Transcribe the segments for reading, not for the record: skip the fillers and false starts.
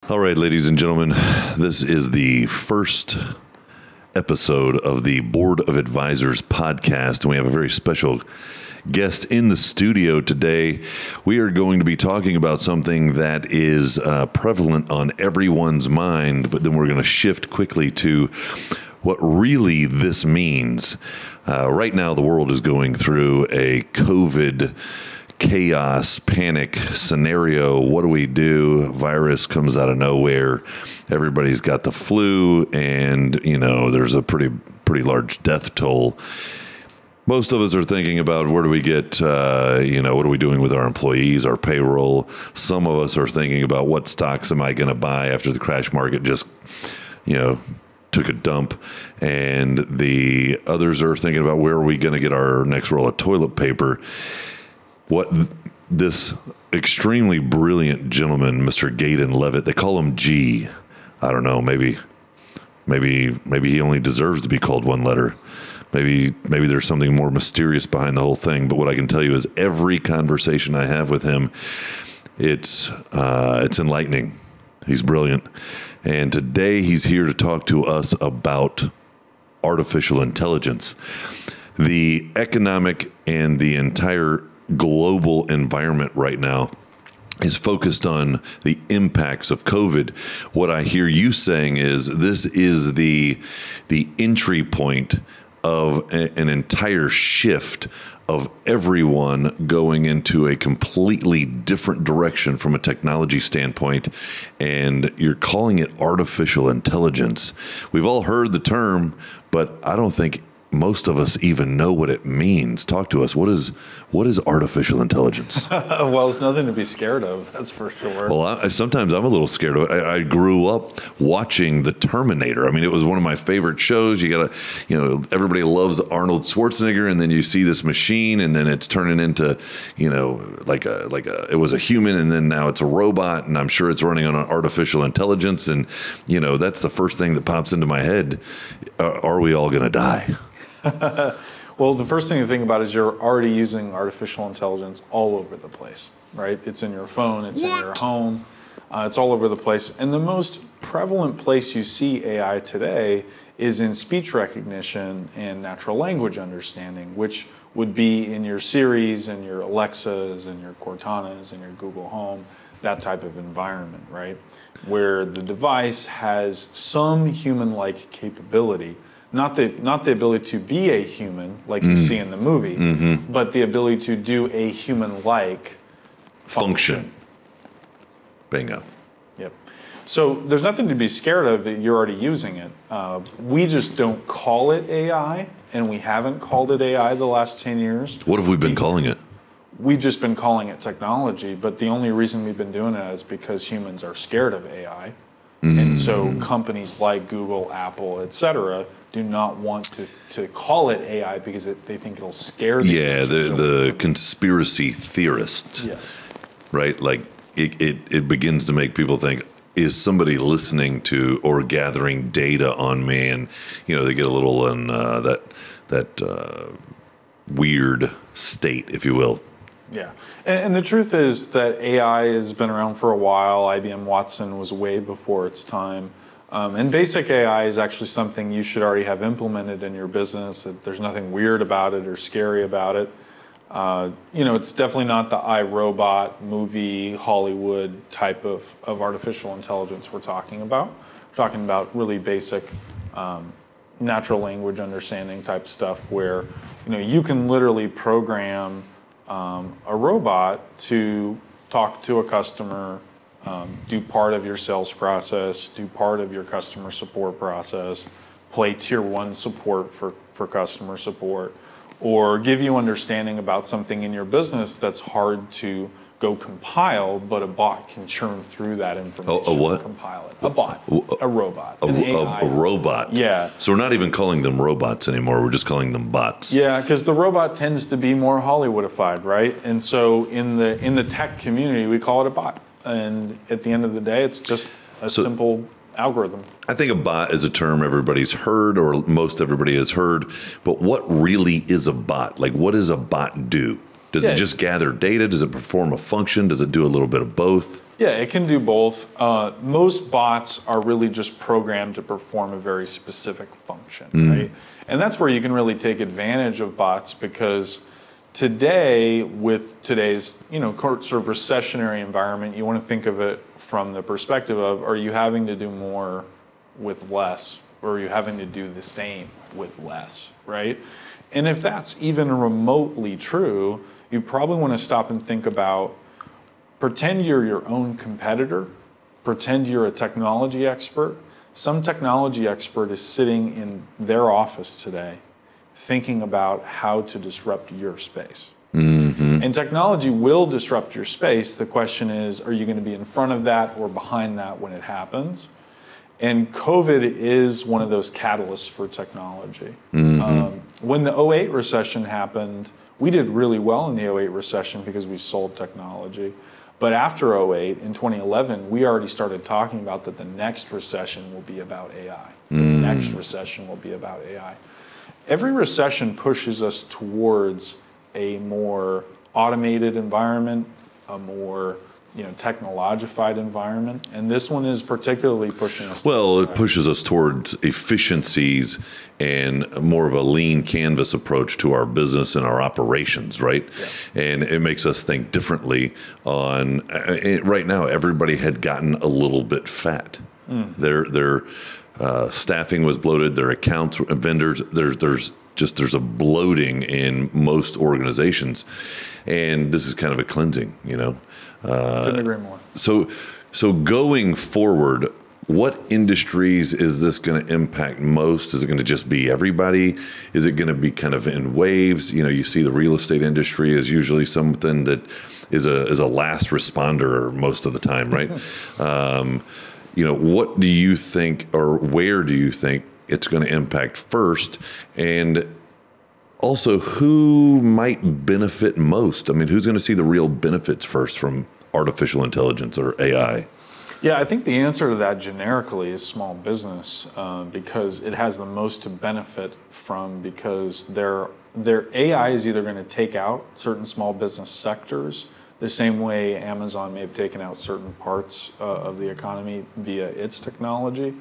All right, ladies and gentlemen, this is the first episode of the Board of Advisors podcast, and we have a very special guest in the studio today. We are going to be talking about something that is prevalent on everyone's mind, but then we're going to shift quickly to what really this means. Right now, the world is going through a COVID chaos, panic scenario. What do we do? Virus comes out of nowhere. Everybody's got the flu, and there's a pretty large death toll. Most of us are thinking about where do we get, what are we doing with our employees, our payroll? Some of us are thinking about what stocks am I going to buy after the crash market just, took a dump, and the others are thinking about where are we going to get our next roll of toilet paper. What this extremely brilliant gentleman, Mr. Gaydon Levitt, they call him G. I don't know. Maybe he only deserves to be called one letter. Maybe there's something more mysterious behind the whole thing. But what I can tell you is every conversation I have with him, it's enlightening. He's brilliant. And today he's here to talk to us about artificial intelligence. The economic and the entire global environment right now is focused on the impacts of COVID. What I hear you saying is this is the entry point of an entire shift of everyone going into a completely different direction from a technology standpoint, and you're calling it artificial intelligence. We've all heard the term, but I don't think most of us even know what it means. Talk to us. What is artificial intelligence? Well, it's nothing to be scared of, that's for sure. Well, sometimes I'm a little scared of it. I grew up watching The Terminator. I mean, it was one of my favorite shows. Everybody loves Arnold Schwarzenegger, and then you see this machine, and then it's turning into, it was a human, and then now it's a robot, and I'm sure it's running on artificial intelligence, and that's the first thing that pops into my head. Are we all going to die? Well, the first thing to think about is you're already using artificial intelligence all over the place, right? It's in your phone, it's in your home, it's all over the place. And the most prevalent place you see AI today is in speech recognition and natural language understanding, which would be in your Siris and your Alexas and your Cortanas and your Google Home, that type of environment, right? Where the device has some human-like capability. Not the ability to be a human like you see in the movie, but the ability to do a human-like function. Bingo. Yep. So there's nothing to be scared of that you're already using it. We just don't call it AI, and we haven't called it AI the last 10 years. What have we been calling it? We've just been calling it technology, but the only reason we've been doing it is because humans are scared of AI. And so companies like Google, Apple, et cetera, do not want to call it AI because they think it'll scare them. Yeah, the conspiracy theorists, right? Like it begins to make people think, is somebody listening to or gathering data on me? And, they get a little in that weird state, if you will. Yeah. And the truth is that AI has been around for a while. IBM Watson was way before its time. And basic AI is actually something you should already have implemented in your business. There's nothing weird about it or scary about it. It's definitely not the iRobot movie, Hollywood type of artificial intelligence we're talking about. We're talking about really basic natural language understanding type stuff where you can literally program a robot to talk to a customer, do part of your sales process, do part of your customer support process, play tier 1 support for customer support, or give you understanding about something in your business that's hard to go compile, but a bot can churn through that information. A what? Compile it. A bot. A robot. A robot. Yeah. So we're not even calling them robots anymore. We're just calling them bots. Yeah, because the robot tends to be more Hollywoodified, right? And so in the tech community, we call it a bot. And at the end of the day, it's just a simple algorithm. I think a bot is a term everybody's heard, or most everybody has heard. But what really is a bot? Like, what does a bot do? Does it just gather data? Does it perform a function? Does it do a little bit of both? Yeah, it can do both. Most bots are really just programmed to perform a very specific function, right? And that's where you can really take advantage of bots, because today, with today's sort of recessionary environment, you want to think of it from the perspective of, are you having to do more with less, or are you having to do the same with less, right? And if that's even remotely true, you probably want to stop and think about, pretend you're your own competitor, pretend you're a technology expert. Some technology expert is sitting in their office today thinking about how to disrupt your space. And technology will disrupt your space. The question is, are you going to be in front of that or behind that when it happens? And COVID is one of those catalysts for technology. When the '08 recession happened, we did really well in the '08 recession because we sold technology. But after '08, in 2011, we already started talking about that the next recession will be about AI. The next recession will be about AI. Every recession pushes us towards a more automated environment, a more technologified environment, and this one is particularly pushing us. Well, it pushes us towards efficiencies and more of a lean canvas approach to our business and our operations, right? Yeah. And it makes us think differently on. Right now, everybody had gotten a little bit fat. Their staffing was bloated. Their accounts, vendors. There's a bloating in most organizations, and this is kind of a cleansing, Couldn't agree more. So going forward, what industries is this going to impact most? Is it going to just be everybody? Is it going to be kind of in waves? You see the real estate industry is usually something that is a last responder most of the time, right? What do you think, or where do you think it's going to impact first? And also, who might benefit most? I mean, who's going to see the real benefits first from artificial intelligence or AI? Yeah, I think the answer to that generically is small business, because it has the most to benefit from, because their AI is either going to take out certain small business sectors the same way Amazon may have taken out certain parts of the economy via its technology.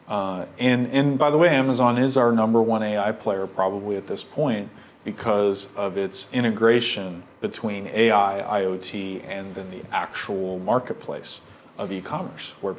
And by the way, Amazon is our #1 AI player probably at this point, because of its integration between AI, IoT, and then the actual marketplace of e-commerce, where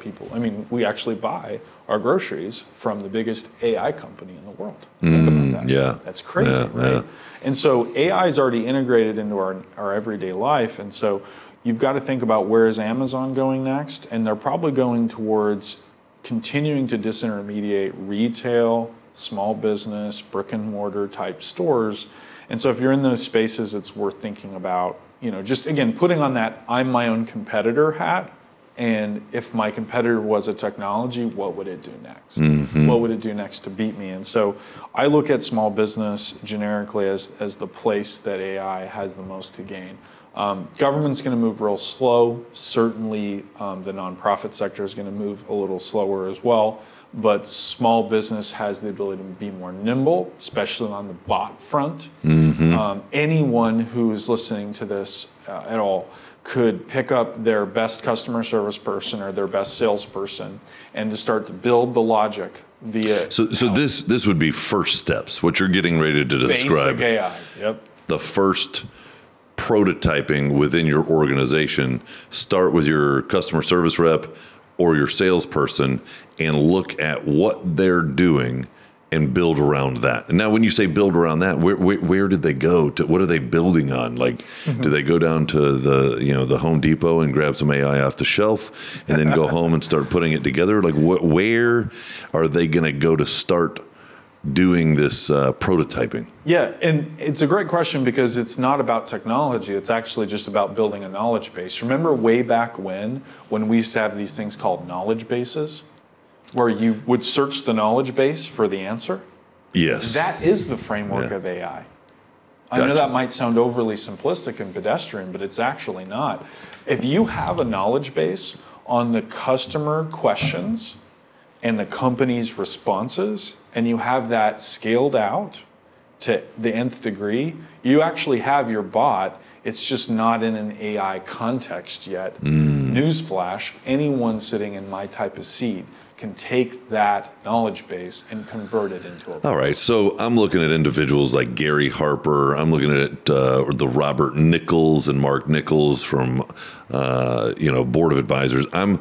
we actually buy our groceries from the biggest AI company in the world. Think about that. Yeah. That's crazy, right? Yeah. And so AI is already integrated into our everyday life. And so you've got to think about, where is Amazon going next? And they're probably going towards continuing to disintermediate retail, small business, brick and mortar type stores. And so if you're in those spaces, it's worth thinking about, just again, putting on that I'm my own competitor hat. And if my competitor was a technology, what would it do next? What would it do next to beat me? And so I look at small business generically as the place that AI has the most to gain. Government's going to move real slow. Certainly, the nonprofit sector is going to move a little slower as well. But small business has the ability to be more nimble, especially on the bot front. Anyone who's listening to this at all could pick up their best customer service person or their best salesperson and to start to build the logic via. So this would be first steps. What you're getting ready to describe. Basic AI. Yep. The first prototyping within your organization. Start with your customer service rep or your salesperson and look at what they're doing and build around that. And now when you say build around that, where did they go to? What are they building on? Like, do they go down to the Home Depot and grab some AI off the shelf and then go home and start putting it together? Like, where are they going to go to start doing this prototyping? Yeah, and it's a great question, because it's not about technology. It's actually just about building a knowledge base. Remember way back when we used to have these things called knowledge bases, where you would search the knowledge base for the answer? Yes. That is the framework of AI. I know that might sound overly simplistic and pedestrian, but it's actually not. If you have a knowledge base on the customer questions and the company's responses, and you have that scaled out to the nth degree, you actually have your bot It's just not in an AI context yet. Newsflash, anyone sitting in my type of seat can take that knowledge base and convert it into a. All right, so I'm looking at individuals like Gary Harper. I'm looking at the Robert Nichols and Mark Nichols from, Board of Advisors. I'm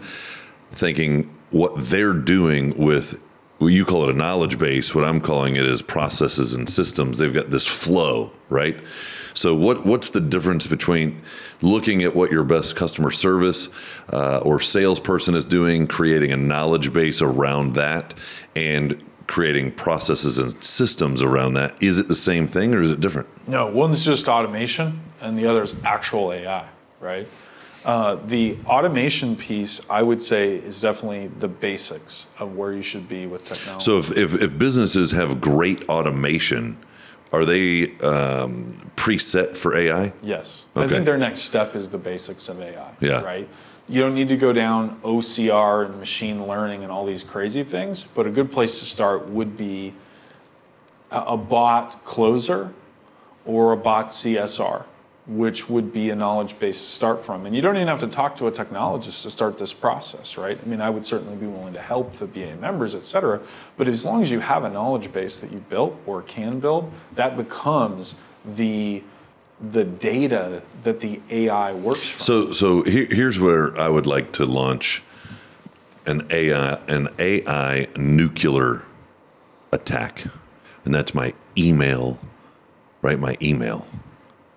thinking what they're doing with, well, you call it a knowledge base. What I'm calling it is processes and systems. They've got this flow, right? So what's the difference between looking at what your best customer service or salesperson is doing, creating a knowledge base around that, and creating processes and systems around that? Is it the same thing or is it different? No, one's just automation and the other is actual AI, right? The automation piece, I would say, is definitely the basics of where you should be with technology. So if businesses have great automation, are they preset for AI? Yes. Okay. I think their next step is the basics of AI, Yeah. right? You don't need to go down OCR and machine learning and all these crazy things, but a good place to start would be a bot closer or a bot CSR, which would be a knowledge base to start from. And you don't even have to talk to a technologist to start this process, right? I mean, I would certainly be willing to help the BA members, et cetera. But as long as you have a knowledge base that you built or can build, that becomes the data that the AI works from. So here's where I would like to launch an AI nuclear attack, and that's my email, right? My email.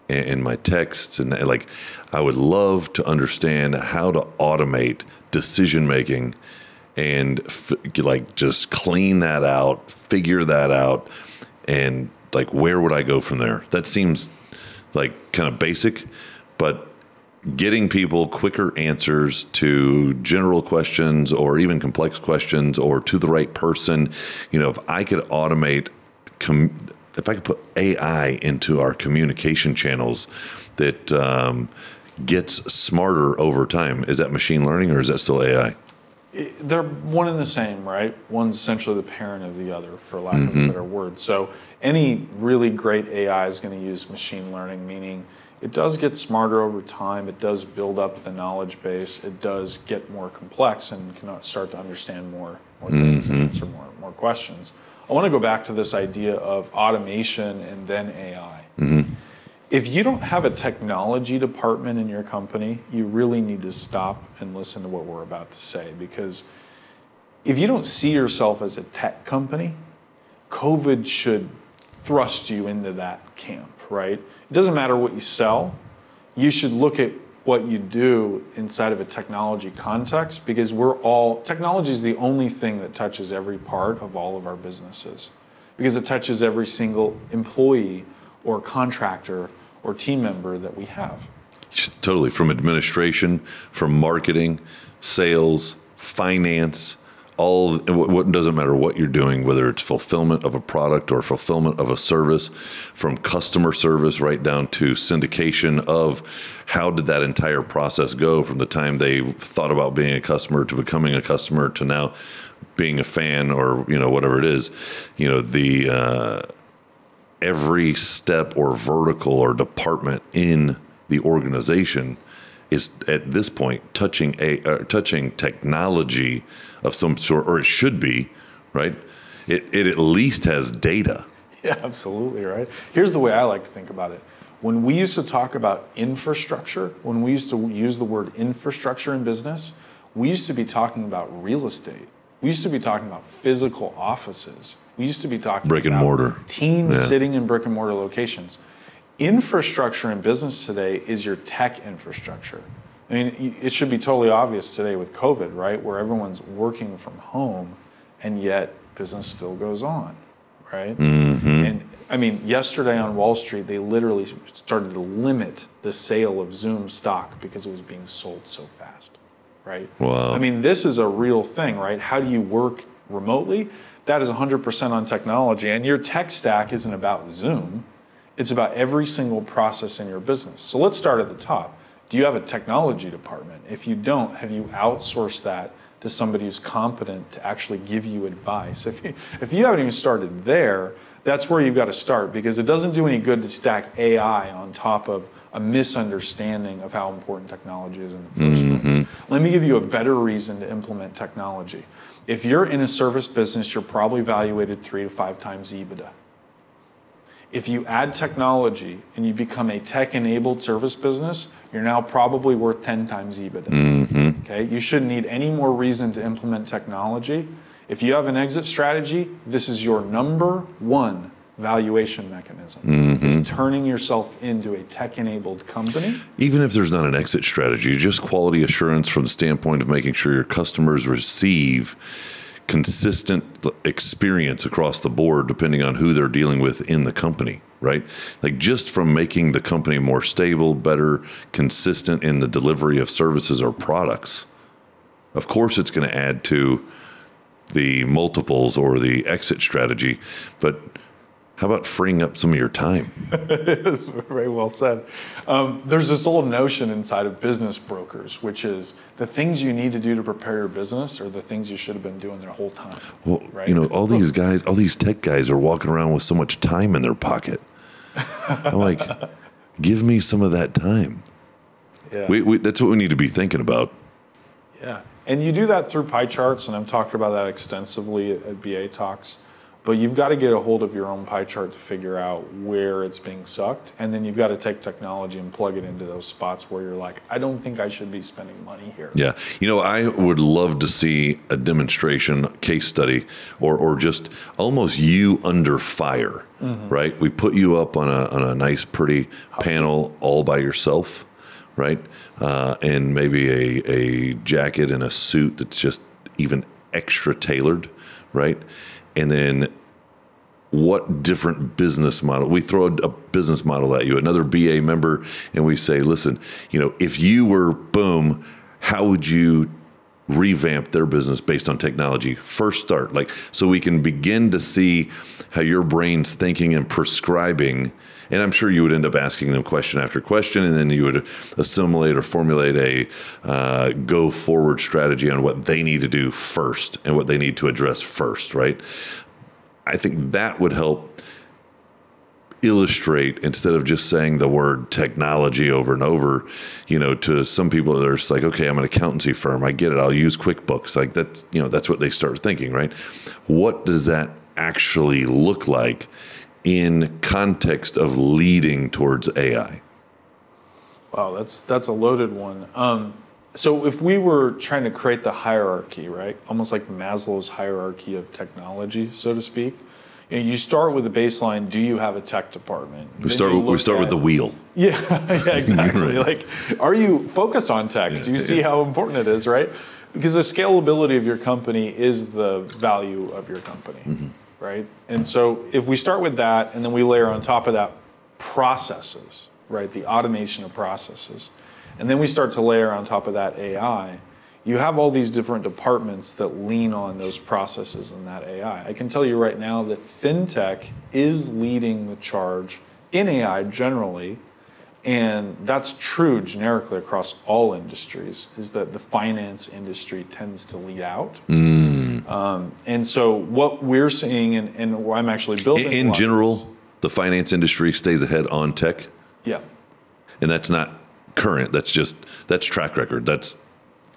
And my texts, and like, I would love to understand how to automate decision making and just clean that out, figure that out, and like, where would I go from there? That seems like kind of basic, but getting people quicker answers to general questions or even complex questions or to the right person, if I could automate if I could put AI into our communication channels that gets smarter over time, is that machine learning or is that still AI? They're one and the same, right? One's essentially the parent of the other, for lack of a better word. So any really great AI is going to use machine learning, meaning it does get smarter over time. It does build up the knowledge base. It does get more complex and can start to understand more things and answer more questions. I want to go back to this idea of automation and then AI. If you don't have a technology department in your company, you really need to stop and listen to what we're about to say, because if you don't see yourself as a tech company, COVID should thrust you into that camp, right? It doesn't matter what you sell. You should look at what you do inside of a technology context, because technology is the only thing that touches every part of all of our businesses, because it touches every single employee or contractor or team member that we have. Totally. From administration, from marketing, sales, finance, what doesn't matter what you're doing, whether it's fulfillment of a product or fulfillment of a service, from customer service right down to syndication of how did that entire process go from the time they thought about being a customer to becoming a customer to now being a fan or whatever it is. Every step or vertical or department in the organization is at this point touching technology of some sort, or it should be, right? It at least has data. Yeah, absolutely, right? Here's the way I like to think about it. When we used to talk about infrastructure, when we used to use the word infrastructure in business, we used to be talking about real estate. We used to be talking about physical offices. We used to be talking brick and about mortar teams sitting in brick and mortar locations. Infrastructure in business today is your tech infrastructure. I mean, it should be totally obvious today with COVID, right, where everyone's working from home, and yet business still goes on, right? And I mean, yesterday on Wall Street, they literally started to limit the sale of Zoom stock because it was being sold so fast, right? Wow. I mean, this is a real thing, right? How do you work remotely? That is 100% on technology, and your tech stack isn't about Zoom. It's about every single process in your business. So let's start at the top. Do you have a technology department? If you don't, have you outsourced that to somebody who's competent to actually give you advice? If you haven't even started there, That's where you've got to start, because it doesn't do any good to stack AI on top of a misunderstanding of how important technology is in the first place. Let me give you a better reason to implement technology. If you're in a service business, you're probably evaluated 3 to 5 times EBITDA. If you add technology and you become a tech-enabled service business, you're now probably worth 10 times EBITDA. Okay? You shouldn't need any more reason to implement technology. If you have an exit strategy, this is your number one valuation mechanism, is turning yourself into a tech-enabled company. Even if there's not an exit strategy, just quality assurance from the standpoint of making sure your customers receive consistent experience across the board, depending on who they're dealing with in the company, right? Like just from making the company more stable, better, consistent in the delivery of services or products. Of course, it's going to add to the multiples or the exit strategy, but how about freeing up some of your time? Very well said. There's this old notion inside of business brokers, which is the things you need to do to prepare your business are the things you should have been doing their whole time. Well, right? all these guys, all these tech guys are walking around with so much time in their pocket. I'm like, give me some of that time. Yeah. That's what we need to be thinking about. Yeah. And you do that through pie charts, and I've talked about that extensively at BA Talks. But you've got to get a hold of your own pie chart to figure out where it's being sucked. And then you've got to take technology and plug it into those spots where you're like, I don't think I should be spending money here. Yeah. I would love to see a demonstration, case study, or just almost you under fire, right? We put you up on a nice, pretty panel all by yourself, right? And maybe a jacket and a suit that's just even extra tailored, right? And then what different business model? We throw a business model at you, another BA member, and we say, listen, if you were boom, how would you revamp their business based on technology? First start, so we can begin to see how your brain's thinking and prescribing. And I'm sure you would end up asking them question after question, and then you would assimilate or formulate a go forward strategy on what they need to do first and what they need to address first, right? I think that would help illustrate, instead of just saying the word technology over and over, to some people that are just like, okay, I'm an accountancy firm. I get it. I'll use QuickBooks. Like that's what they start thinking, right? What does that actually look like in context of leading towards AI? Wow, that's a loaded one. So if we were trying to create the hierarchy, right, almost like Maslow's hierarchy of technology, so to speak, you start with the baseline. Do you have a tech department? We start with the wheel. Yeah, exactly. Right. Are you focused on tech? Do you see how important it is, right? Because the scalability of your company is the value of your company. Right? And so if we start with that, and then we layer on top of that processes, right? The automation of processes. And then we start to layer on top of that AI. You have all these different departments that lean on those processes and that AI. I can tell you right now that FinTech is leading the charge in AI generally, and that's true generically across all industries, is that the finance industry tends to lead out. And so what we're seeing, and I'm actually building in general, the finance industry stays ahead on tech. Yeah. And that's not current. That's track record. That's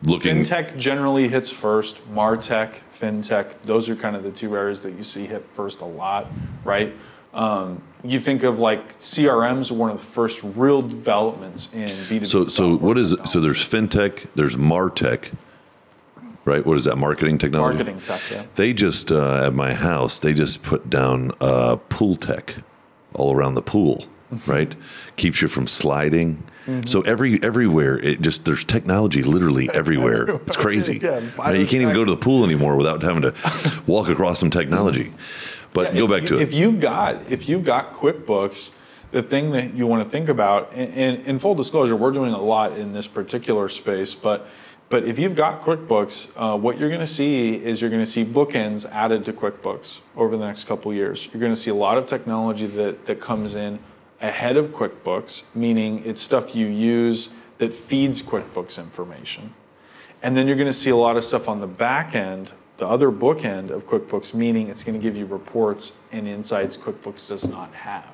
looking. FinTech generally hits first. MarTech, FinTech, those are kind of the two areas that you see hit first a lot, right? You think of CRMs are one of the first real developments in B2B. So what is it? So there's FinTech, there's MarTech, right? What is that? Marketing technology? Marketing tech, yeah. They just, at my house, they just put down pool tech all around the pool, right? Keeps you from sliding. So everywhere, there's technology literally everywhere. It's crazy. Yeah, right? You can't even go to the pool anymore without having to walk across some technology. But go back to it. If you've got QuickBooks, the thing that you want to think about, and in full disclosure, we're doing a lot in this particular space, but if you've got QuickBooks, what you're going to see is bookends added to QuickBooks over the next couple of years. You're going to see a lot of technology that comes in ahead of QuickBooks, meaning it's stuff you use that feeds QuickBooks information. And then you're going to see a lot of stuff on the back end the other bookend of QuickBooks, meaning it's going to give you reports and insights QuickBooks does not have.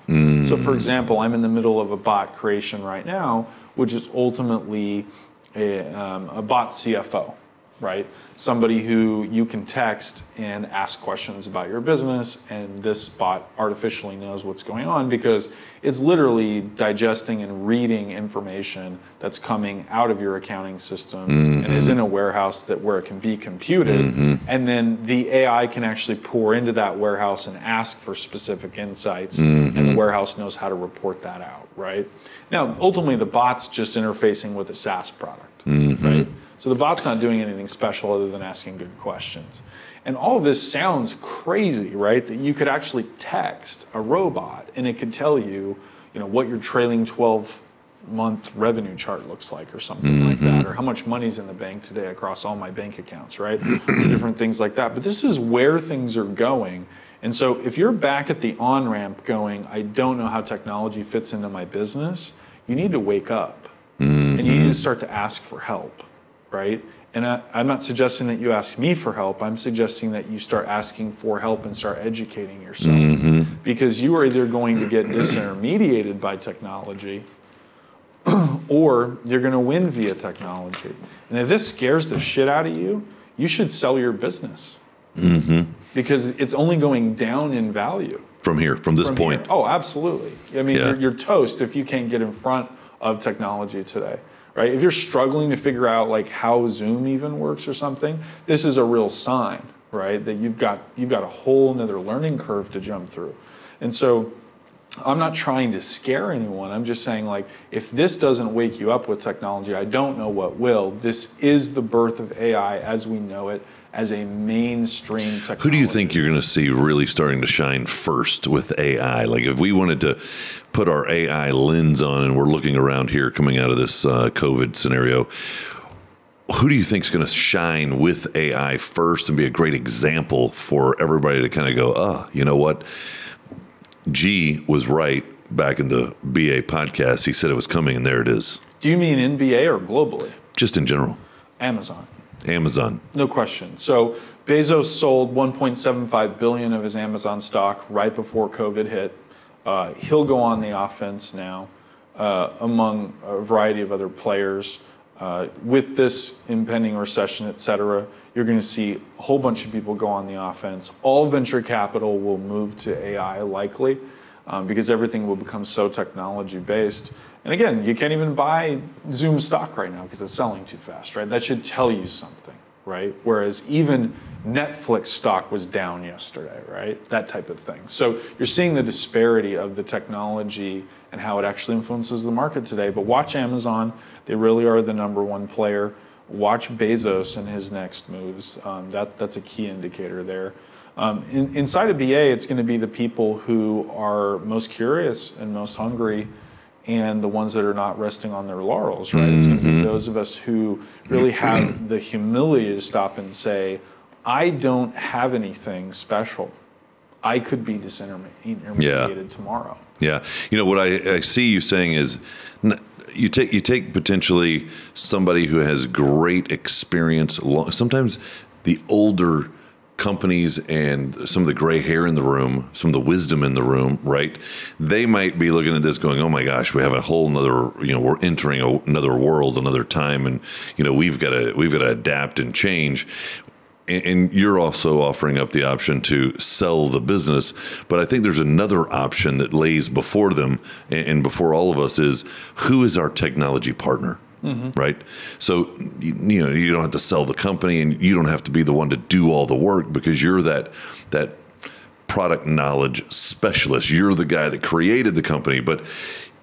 So for example, I'm in the middle of a bot creation right now, which is ultimately a bot CFO, right? Somebody who you can text and ask questions about your business, and this bot artificially knows what's going on because it's literally digesting and reading information that's coming out of your accounting system and is in a warehouse where it can be computed. And then the AI can actually pour into that warehouse and ask for specific insights, and the warehouse knows how to report that out, right? Now, ultimately, the bot's just interfacing with a SaaS product, right? So the bot's not doing anything special other than asking good questions. And all of this sounds crazy, right? That you could actually text a robot and it could tell you, what your trailing 12-month revenue chart looks like or something like that, or how much money's in the bank today across all my bank accounts, right? Different things like that. But this is where things are going. And so if you're back at the on-ramp going, I don't know how technology fits into my business, you need to wake up and you need to start to ask for help. Right? And I'm not suggesting that you ask me for help. I'm suggesting that you start asking for help and start educating yourself. Because you are either going to get disintermediated by technology or you're going to win via technology. And if this scares the shit out of you, you should sell your business. Because it's only going down in value. From this point. Oh, absolutely. I mean, you're toast if you can't get in front of technology today. Right? If you're struggling to figure out like how Zoom even works or something, this is a real sign, right? That you've got a whole nother learning curve to jump through. And so I'm not trying to scare anyone. I'm just saying, like, if this doesn't wake you up with technology, I don't know what will. This is the birth of AI as we know it, as a mainstream technology. Who do you think you're going to see really starting to shine first with AI? Like if we wanted to put our AI lens on and we're looking around here coming out of this COVID scenario, who do you think is going to shine with AI first and be a great example for everybody to kind of go, you know what? G was right back in the BA podcast. He said it was coming, and there it is. Do you mean in BA or globally? Just in general. Amazon. No question. So Bezos sold $1.75 billion of his Amazon stock right before COVID hit. He'll go on the offense now among a variety of other players. With this impending recession, et cetera, you're going to see a whole bunch of people go on the offense. All venture capital will move to AI likely because everything will become so technology-based. And again, you can't even buy Zoom stock right now because it's selling too fast, right? That should tell you something, right? Whereas even Netflix stock was down yesterday, right? That type of thing. So you're seeing the disparity of the technology and how it actually influences the market today. But watch Amazon. They really are the number one player. Watch Bezos and his next moves. That's a key indicator there. Inside of BA, it's going to be the people who are most curious and most hungry and the ones that are not resting on their laurels, right? It's going to be those of us who really have the humility to stop and say, I don't have anything special. I could be disintermediated tomorrow. Yeah. What I see you saying is you take potentially somebody who has great experience. Sometimes the older companies and some of the gray hair in the room, some of the wisdom in the room, right? They might be looking at this going, oh my gosh, we have a whole nother, we're entering another world, another time. And, we've got to adapt and change. And you're also offering up the option to sell the business. But I think there's another option that lays before them and before all of us is, who is our technology partner? Right? So, you don't have to sell the company and you don't have to be the one to do all the work because you're that product knowledge specialist. You're the guy that created the company. But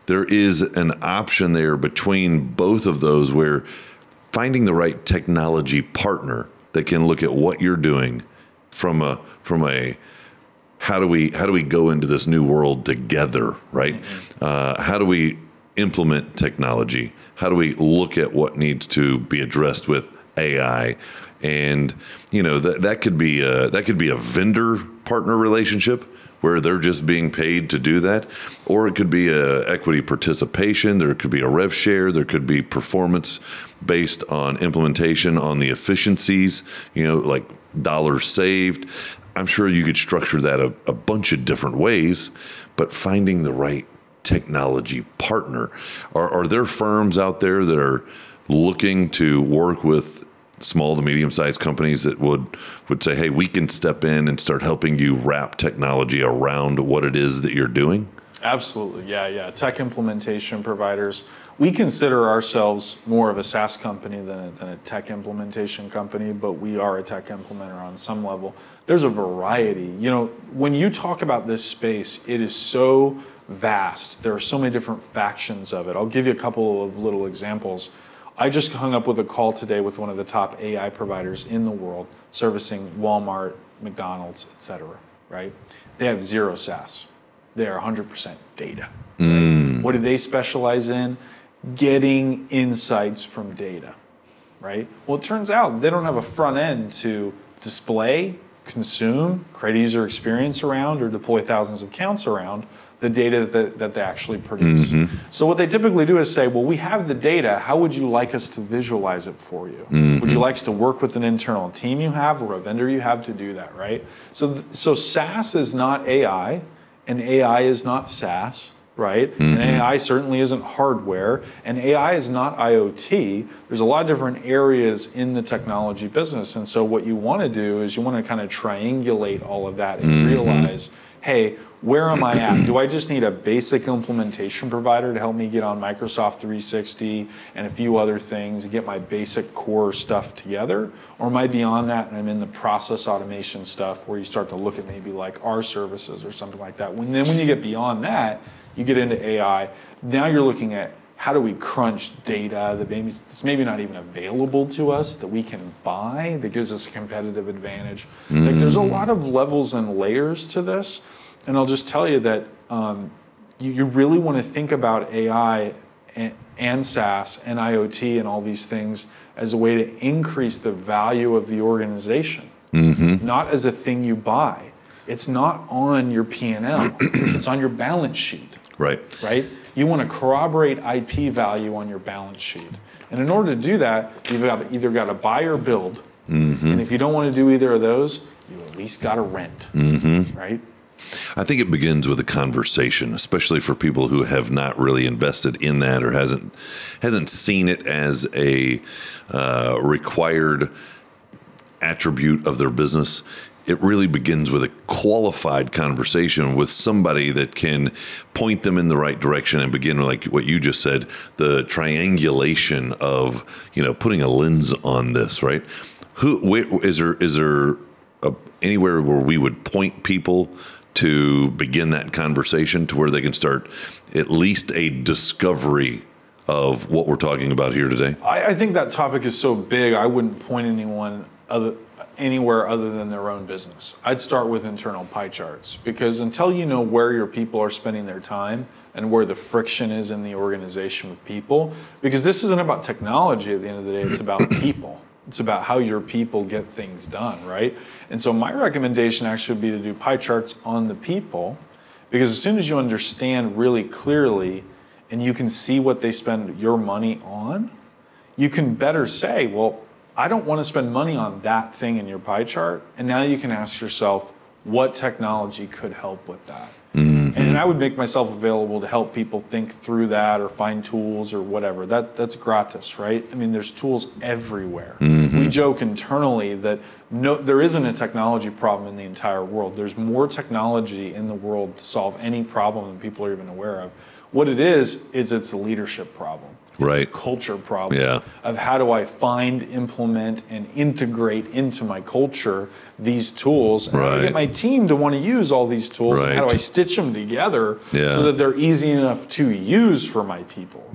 there is an option there between both of those where finding the right technology partner that can look at what you're doing from a how do we go into this new world together, right? How do we implement technology? How do we look at what needs to be addressed with AI? And that could be a vendor partner relationship where they're just being paid to do that, or it could be a equity participation, there could be a rev share, there could be performance based on implementation on the efficiencies, like dollars saved. I'm sure you could structure that a bunch of different ways, but finding the right technology partner. Are there firms out there that are looking to work with small to medium-sized companies that would say, hey, we can step in and start helping you wrap technology around what it is that you're doing? Absolutely, yeah. Tech implementation providers. We consider ourselves more of a SaaS company than a tech implementation company, but we are a tech implementer on some level. There's a variety. When you talk about this space, it is so vast. There are so many different factions of it. I'll give you a couple of little examples. I just hung up with a call today with one of the top AI providers in the world, servicing Walmart, McDonald's, et cetera, right? They have zero SaaS. They are 100% data. Right? What do they specialize in? Getting insights from data, right? Well, it turns out they don't have a front end to display, consume, create a user experience around, or deploy thousands of accounts around the data that they actually produce. So what they typically do is say, well, we have the data. How would you like us to visualize it for you? Would you like us to work with an internal team you have or a vendor you have to do that, right? So SaaS is not AI, and AI is not SaaS, right? And AI certainly isn't hardware, and AI is not IoT. There's a lot of different areas in the technology business, and so what you want to do is you want to kind of triangulate all of that and realize, hey, where am I at? Do I just need a basic implementation provider to help me get on Microsoft 360 and a few other things and get my basic core stuff together? Or am I beyond that and I'm in the process automation stuff where you start to look at maybe like our services or something like that? When you get beyond that, you get into AI. Now you're looking at how do we crunch data that's maybe not even available to us that we can buy that gives us a competitive advantage. Like there's a lot of levels and layers to this. And I'll just tell you that you really want to think about AI and SaaS and IoT and all these things as a way to increase the value of the organization, not as a thing you buy. It's not on your P&L. It's on your balance sheet. Right. You want to corroborate IP value on your balance sheet. And in order to do that, you've either got to buy or build. And if you don't want to do either of those, you at least got to rent, right? I think it begins with a conversation, especially for people who have not really invested in that or hasn't seen it as a required attribute of their business. It really begins with a qualified conversation with somebody that can point them in the right direction and begin, like what you just said, the triangulation of, putting a lens on this, right? Is there anywhere where we would point people to begin that conversation to where they can start at least a discovery of what we're talking about here today? I think that topic is so big, I wouldn't point anyone anywhere other than their own business. I'd start with internal pie charts, because until you know where your people are spending their time and where the friction is in the organization with people, because this isn't about technology at the end of the day, it's about people. It's about how your people get things done, right? And so my recommendation actually would be to do pie charts on the people, because as soon as you understand really clearly and you can see what they spend your money on, you can better say, well, I don't want to spend money on that thing in your pie chart. And now you can ask yourself, what technology could help with that? And I would make myself available to help people think through that or find tools or whatever. That's gratis, right? I mean, there's tools everywhere. We joke internally that there isn't a technology problem in the entire world. There's more technology in the world to solve any problem than people are even aware of. What it is it's a leadership problem. It's a culture problem of how do I find, implement, and integrate into my culture these tools, and how do I get my team to want to use all these tools, and how do I stitch them together so that they're easy enough to use for my people.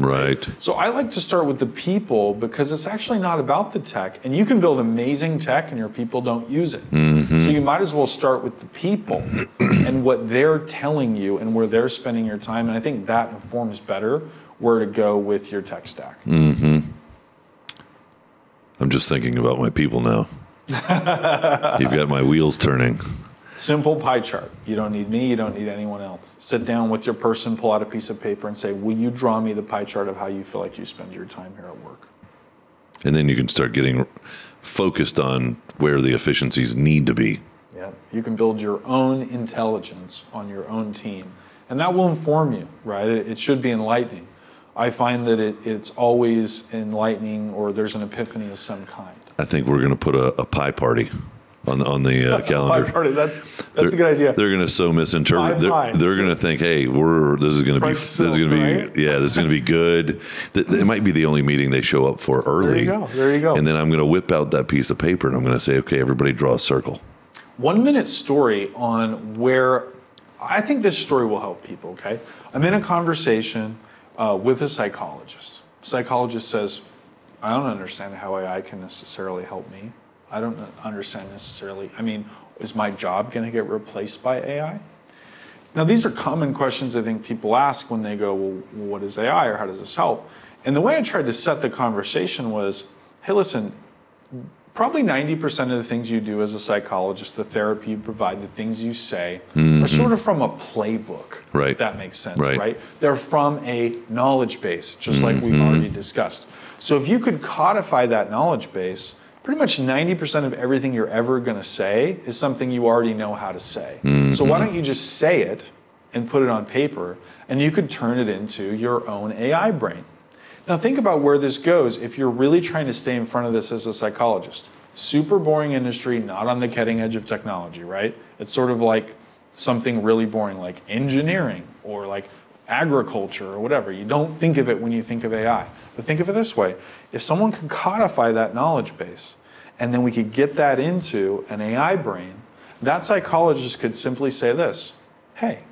So I like to start with the people, because it's actually not about the tech, and you can build amazing tech and your people don't use it. So you might as well start with the people and what they're telling you and where they're spending your time, and I think that informs better where to go with your tech stack. I'm just thinking about my people now. You've got my wheels turning. Simple pie chart. You don't need me. You don't need anyone else. Sit down with your person, pull out a piece of paper and say, will you draw me the pie chart of how you feel like you spend your time here at work? And then you can start getting focused on where the efficiencies need to be. Yeah. You can build your own intelligence on your own team. And that will inform you, right? It should be enlightening. I find that it's always enlightening, or there's an epiphany of some kind. I think we're going to put a pie party on the calendar. Pie party, that's a good idea. They're going to so misinterpret. They're going to think, hey, this is going to be good. It might be the only meeting they show up for early. There you go. And then I'm going to whip out that piece of paper and I'm going to say, okay, everybody draw a circle. 1 minute story on where I think this story will help people. Okay, I'm in a conversation with a psychologist. Psychologist says, I don't understand how AI can necessarily help me. I don't understand necessarily. I mean, is my job going to get replaced by AI? Now, these are common questions I think people ask when they go, well, what is AI, or how does this help? And the way I tried to set the conversation was, hey, listen, probably 90% of the things you do as a psychologist, the therapy you provide, the things you say, are sort of from a playbook, right? If that makes sense, right? They're from a knowledge base, just like we've already discussed. So if you could codify that knowledge base, pretty much 90% of everything you're ever going to say is something you already know how to say. So why don't you just say it and put it on paper, and you could turn it into your own AI brain. Now think about where this goes if you're really trying to stay in front of this as a psychologist. Super boring industry, not on the cutting edge of technology, right? It's sort of like something really boring like engineering or like agriculture or whatever. You don't think of it when you think of AI. But think of it this way. If someone could codify that knowledge base and then we could get that into an AI brain, that psychologist could simply say this, hey,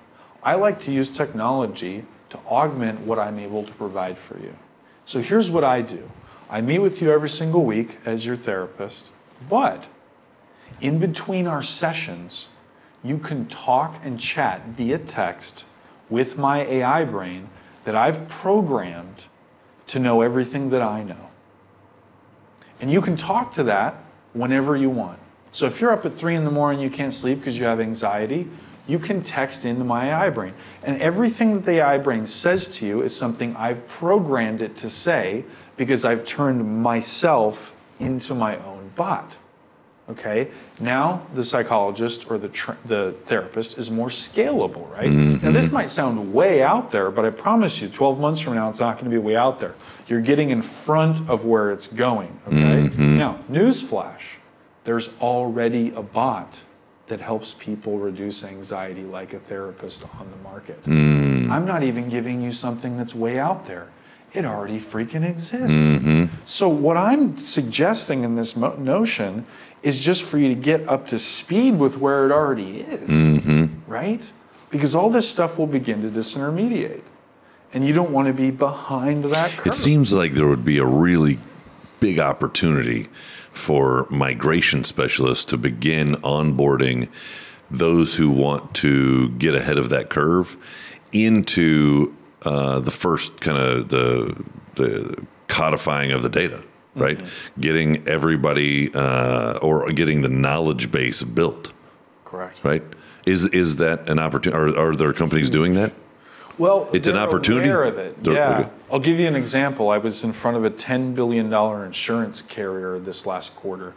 I like to use technology to augment what I'm able to provide for you. So here's what I do. I meet with you every single week as your therapist, but in between our sessions, you can talk and chat via text with my AI brain that I've programmed to know everything that I know. And you can talk to that whenever you want. So if you're up at 3 in the morning, you can't sleep because you have anxiety, you can text into my AI brain. And everything that the AI brain says to you is something I've programmed it to say because I've turned myself into my own bot. Okay, now the psychologist or the therapist is more scalable, right? Now this might sound way out there, but I promise you 12 months from now, it's not going to be way out there. You're getting in front of where it's going, okay? Now, newsflash, there's already a bot that helps people reduce anxiety like a therapist on the market. I'm not even giving you something that's way out there. It already freaking exists. So what I'm suggesting in this notion is just for you to get up to speed with where it already is, right? Because all this stuff will begin to disintermediate. And you don't want to be behind that curve. It seems like there would be a really big opportunity for migration specialists to begin onboarding those who want to get ahead of that curve into the first kind of the codifying of the data, right? Getting everybody or getting the knowledge base built. Correct. Right? Is that an opportunity? Are there companies doing that? Well, it's an opportunity. Aware of it. Yeah. I'll give you an example. I was in front of a $10 billion insurance carrier this last quarter.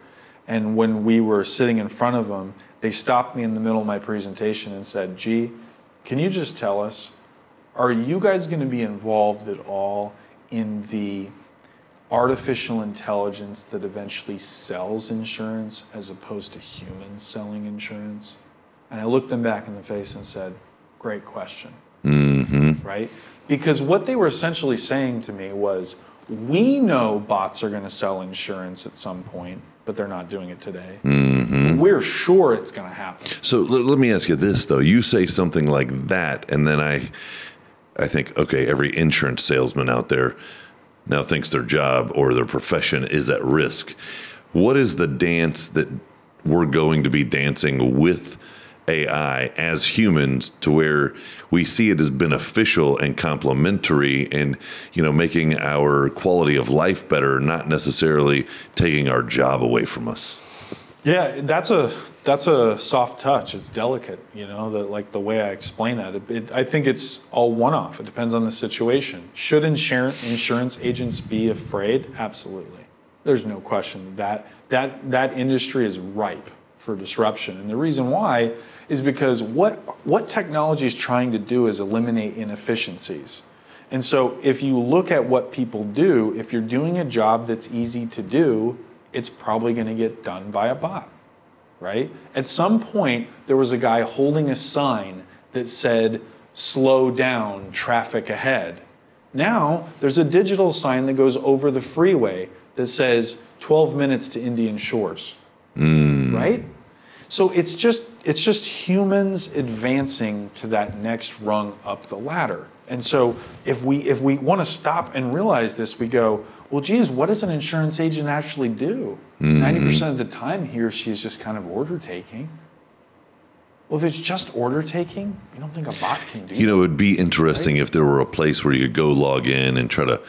And when we were sitting in front of them, they stopped me in the middle of my presentation and said, G, can you just tell us, are you guys going to be involved at all in the artificial intelligence that eventually sells insurance as opposed to humans selling insurance? And I looked them back in the face and said, great question. Right? Because what they were essentially saying to me was, we know bots are going to sell insurance at some point, but they're not doing it today. We're sure it's going to happen. So let me ask you this, though. You say something like that, and then I think, okay, every insurance salesman out there now thinks their job or their profession is at risk. What is the dance that we're going to be dancing with AI as humans to where we see it as beneficial and complementary and, making our quality of life better, not necessarily taking our job away from us? Yeah, that's a soft touch. It's delicate, like the way I explain it. I think it's all one-off. It depends on the situation. Should insurance agents be afraid? Absolutely. There's no question that industry is ripe for disruption. And the reason why is because what technology is trying to do is eliminate inefficiencies. And so if you look at what people do, if you're doing a job that's easy to do, it's probably going to get done by a bot, right? At some point, there was a guy holding a sign that said, slow down, traffic ahead. Now, there's a digital sign that goes over the freeway that says 12 minutes to Indian Shores, right? So it's just humans advancing to that next rung up the ladder. And so if we want to stop and realize this, we go, well, geez, what does an insurance agent actually do? 90% of the time, he or she is just kind of order taking. Well, if it's just order taking, you don't think a bot can do that? It would be interesting if there were a place where you could go log in and try to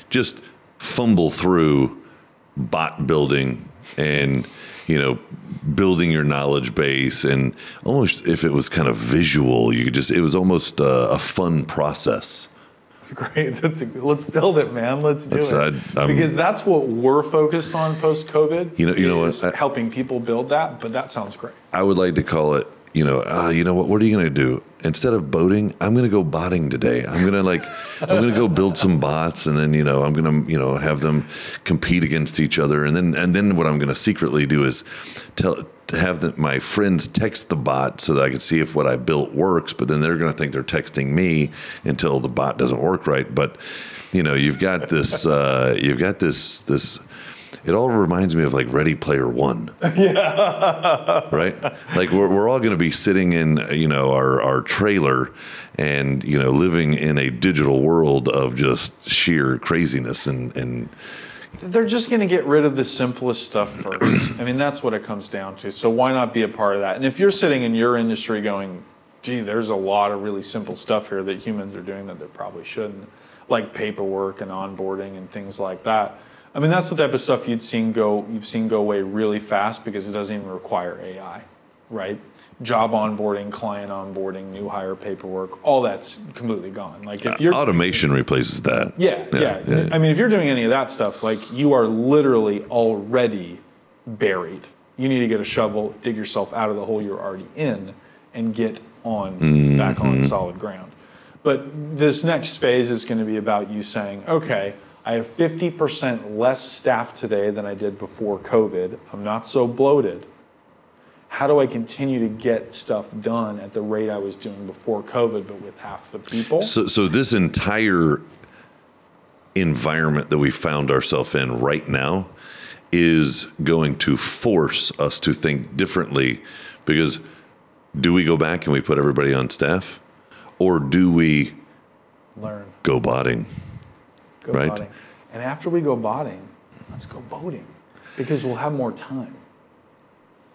just fumble through bot building and, building your knowledge base, and almost if it was kind of visual, it was almost a fun process. That's great. Let's build it, man. Let's do it. Because that's what we're focused on post-COVID. You know what? Helping people build that, but that sounds great. I would like to call it, what are you going to do? Instead of boating, I'm going to go botting today. I'm going to go build some bots, and then, I'm going to, have them compete against each other. And then what I'm going to secretly do is have my friends text the bot so that I can see if what I built works, but then they're going to think they're texting me until the bot doesn't work right. But, you've got this, it all reminds me of like Ready Player One. Yeah. Right? Like we're all going to be sitting in, our trailer and, living in a digital world of just sheer craziness and they're just going to get rid of the simplest stuff first. I mean, that's what it comes down to. So why not be a part of that? And if you're sitting in your industry going, gee, there's a lot of really simple stuff here that humans are doing that they probably shouldn't, like paperwork and onboarding and things like that. I mean, that's the type of stuff you've seen go away really fast because it doesn't even require AI, right? Job onboarding, client onboarding, new hire paperwork, all that's completely gone. Like if you're automation replaces that. Yeah. I mean, if you're doing any of that stuff, like you are literally already buried. You need to get a shovel, dig yourself out of the hole you're already in, and get back on solid ground. But this next phase is going to be about you saying, okay, I have 50% less staff today than I did before COVID. I'm not so bloated. How do I continue to get stuff done at the rate I was doing before COVID, but with half the people? So this entire environment that we found ourselves in right now is going to force us to think differently, because do we go back and we put everybody on staff, or do we go botting? Right? Botting. And after we go botting, let's go boating, because we'll have more time.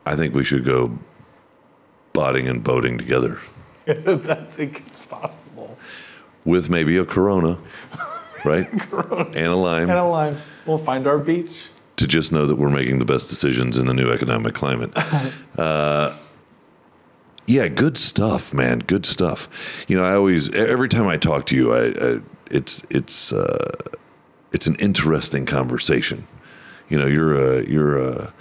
I think we should go botting and boating together. I think it's possible. With maybe a Corona, right? Corona. And a lime. And a lime. We'll find our beach. To just know that we're making the best decisions in the new economic climate. Yeah, good stuff, man. Good stuff. Every time I talk to you, it's an interesting conversation. You're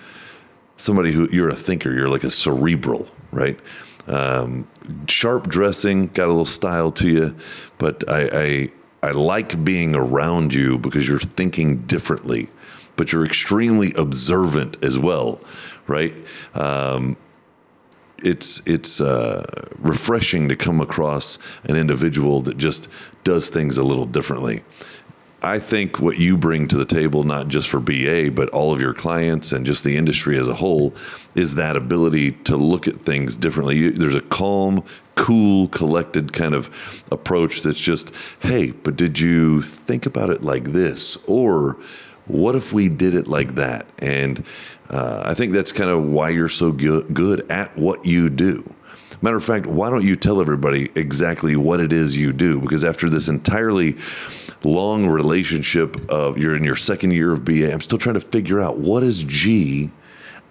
somebody you're a thinker. You're like a cerebral, right? Sharp dressing, got a little style to you, but I like being around you because you're thinking differently, but you're extremely observant as well, right? It's refreshing to come across an individual that just does things a little differently. I think what you bring to the table, not just for BA, but all of your clients and just the industry as a whole, is that ability to look at things differently. There's a calm, cool, collected kind of approach that's just, hey, but did you think about it like this? Or what if we did it like that? And I think that's kind of why you're so good at what you do. Matter of fact, why don't you tell everybody exactly what it is you do? Because after this entirely long relationship of you're in your second year of BA, I'm still trying to figure out what is G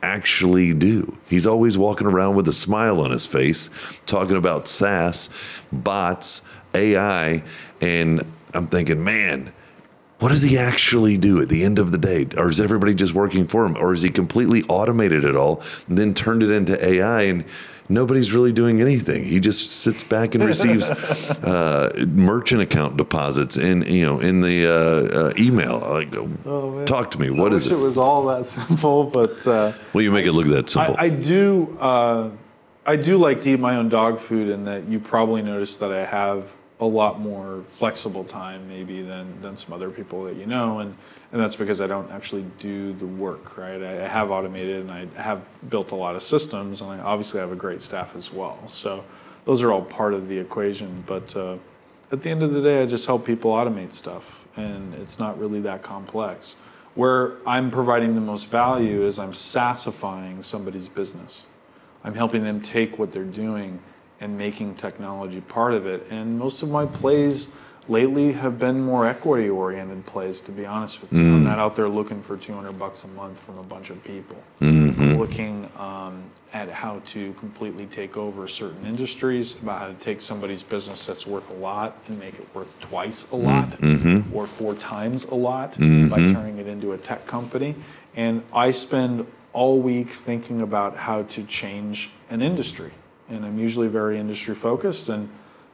actually do? He's always walking around with a smile on his face, talking about SaaS, bots, AI, and I'm thinking, man, what does he actually do at the end of the day? Or is everybody just working for him? Or is he completely automated it all and then turned it into AI and nobody's really doing anything? He just sits back and receives merchant account deposits in the email. Like, talk to me. What is it? I wish it was all that simple, but well, you make it look that simple. I do like to eat my own dog food, in that you probably noticed that I have a lot more flexible time maybe than some other people that you know, and that's because I don't actually do the work, right? I have automated and I have built a lot of systems, and I obviously have a great staff as well. So those are all part of the equation, but at the end of the day, I just help people automate stuff, and it's not really that complex. Where I'm providing the most value is I'm SaaSifying somebody's business. I'm helping them take what they're doing and making technology part of it. And most of my plays lately have been more equity-oriented plays, to be honest with you. I'm not out there looking for $200 a month from a bunch of people. I'm looking at how to completely take over certain industries, about how to take somebody's business that's worth a lot and make it worth twice a lot or 4 times a lot by turning it into a tech company. And I spend all week thinking about how to change an industry. And I'm usually very industry focused, and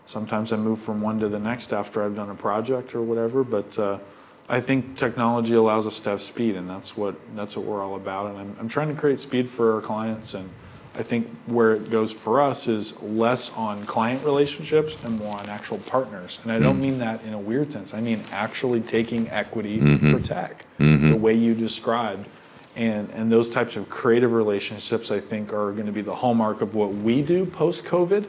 sometimes I move from one to the next after I've done a project or whatever. But I think technology allows us to have speed, and that's what we're all about. And I'm trying to create speed for our clients, and I think where it goes for us is less on client relationships and more on actual partners. And I don't mean that in a weird sense. I mean actually taking equity for tech, the way you described. And those types of creative relationships, I think, are going to be the hallmark of what we do post-COVID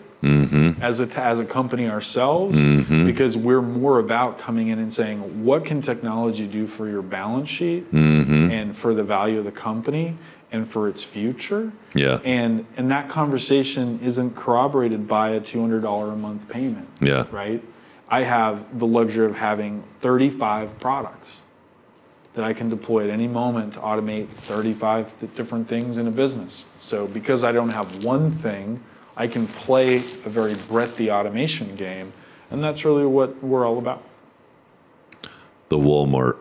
as a company ourselves, because we're more about coming in and saying, what can technology do for your balance sheet and for the value of the company and for its future? Yeah. And that conversation isn't corroborated by a $200 a month payment. Yeah. Right? I have the luxury of having 35 products that I can deploy at any moment to automate 35 different things in a business. So because I don't have one thing, I can play a very breadthy automation game, and that's really what we're all about. The Walmart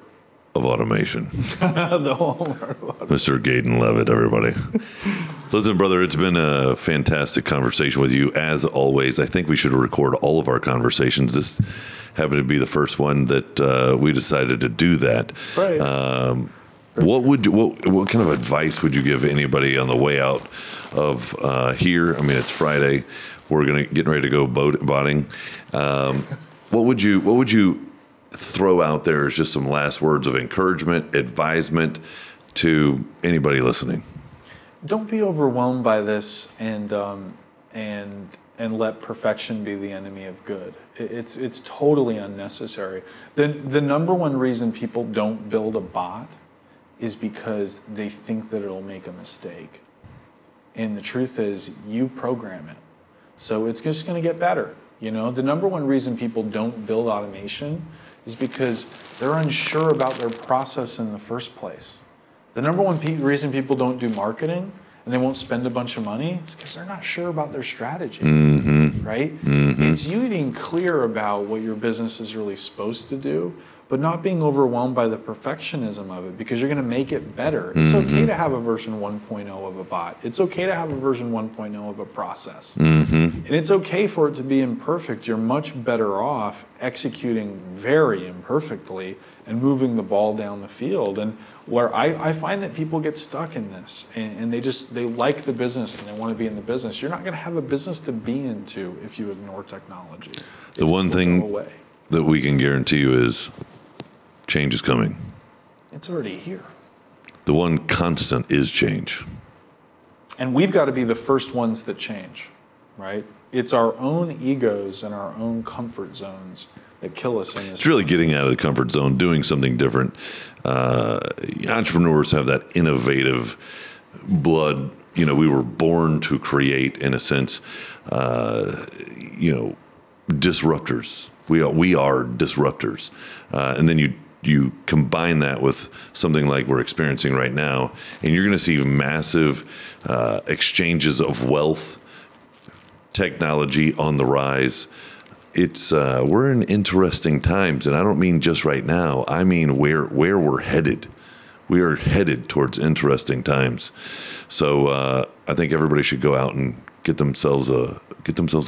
of automation. The Walmart of automation. Mr. Gaydon Levitt, everybody. Listen, brother, it's been a fantastic conversation with you, as always. I think we should record all of our conversations. This happened to be the first one that we decided to do that. Right. What kind of advice would you give anybody on the way out of here? I mean, it's Friday. We're getting ready to go boating. What would you throw out there as just some last words of encouragement, advisement to anybody listening? Don't be overwhelmed by this and let perfection be the enemy of good. It's totally unnecessary. The number one reason people don't build a bot is because they think that it'll make a mistake. And the truth is, you program it. So it's just going to get better. You know, the number one reason people don't build automation is because they're unsure about their process in the first place. The number one reason people don't do marketing and they won't spend a bunch of money is because they're not sure about their strategy, right? It's you being clear about what your business is really supposed to do, but not being overwhelmed by the perfectionism of it, because you're going to make it better. It's okay to have a version 1.0 of a bot. It's okay to have a version 1.0 of a process. And it's okay for it to be imperfect. You're much better off executing very imperfectly and moving the ball down the field. And where I find that people get stuck in this, and they like the business and they want to be in the business. You're not going to have a business to be into if you ignore technology. The one thing that we can guarantee you is change is coming. It's already here. The one constant is change. And we've got to be the first ones that change, right? It's our own egos and our own comfort zones that kill us in this. It's really getting out of the comfort zone, doing something different. Entrepreneurs have that innovative blood. You know, we were born to create, in a sense, disruptors. We are disruptors. And then you you combine that with something like we're experiencing right now, and you're going to see massive exchanges of wealth, technology on the rise. It's we're in interesting times, and I don't mean just right now. I mean where we're headed. We are headed towards interesting times. So I think everybody should go out and get themselves a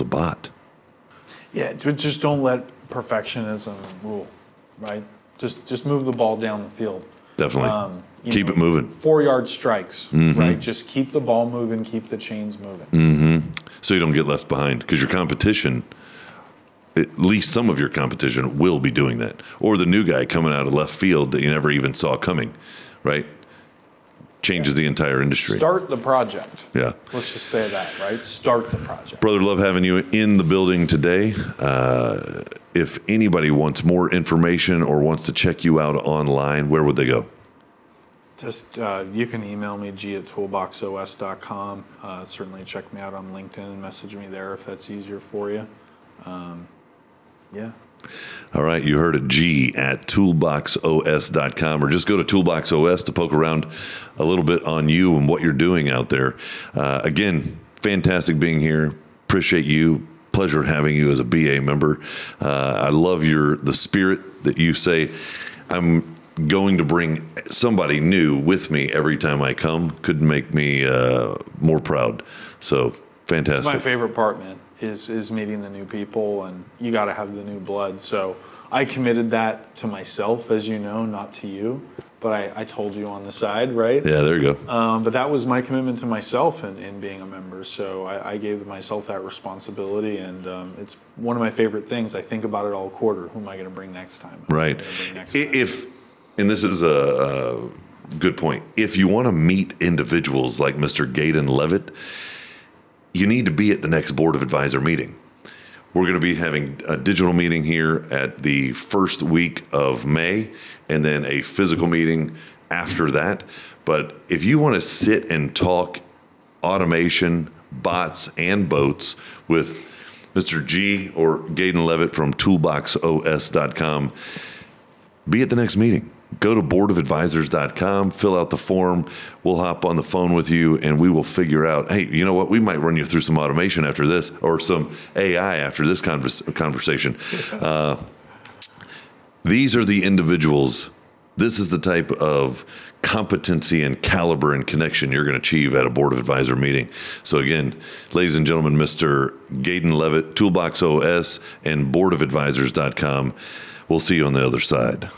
bot. Yeah, just don't let perfectionism rule, right? Just move the ball down the field. Definitely. Keep it moving. 4-yard strikes, right? Just keep the ball moving, keep the chains moving. So you don't get left behind, because your competition, at least some of your competition, will be doing that. Or the new guy coming out of left field that you never even saw coming, right? Changes the entire industry. Start the project. Yeah. Let's just say that, right? Start the project. Brother, love having you in the building today. If anybody wants more information or wants to check you out online, where would they go? Just you can email me, g@toolboxos.com. Certainly check me out on LinkedIn and message me there if that's easier for you. Yeah. All right, you heard it, g@toolboxos.com, or just go to Toolbox.os to poke around a little bit on you and what you're doing out there. Again, fantastic being here. Appreciate you. Pleasure having you as a BA member. I love the spirit that you say, I'm going to bring somebody new with me every time I come. Couldn't make me more proud. So fantastic. That's my favorite part, man, is meeting the new people, and you got to have the new blood. So I committed that to myself, as you know, not to you, but I told you on the side, right? Yeah, there you go. But that was my commitment to myself in being a member. So I gave myself that responsibility, and it's one of my favorite things. I think about it all quarter. Who am I going to bring next time? Right. And this is a good point. If you want to meet individuals like Mr. Gaydon Levitt, you need to be at the next Board of Advisor meeting. We're going to be having a digital meeting here at the first week of May, and then a physical meeting after that. But if you want to sit and talk automation, bots, and boats with Mr. G or Gaydon Levitt from toolboxos.com, be at the next meeting. Go to boardofadvisors.com, fill out the form. We'll hop on the phone with you, and we will figure out, hey, you know what? We might run you through some automation after this, or some AI after this conversation. These are the individuals. This is the type of competency and caliber and connection you're going to achieve at a Board of Advisor meeting. So again, ladies and gentlemen, Mr. Gaydon Levitt, Toolbox OS, and boardofadvisors.com. We'll see you on the other side.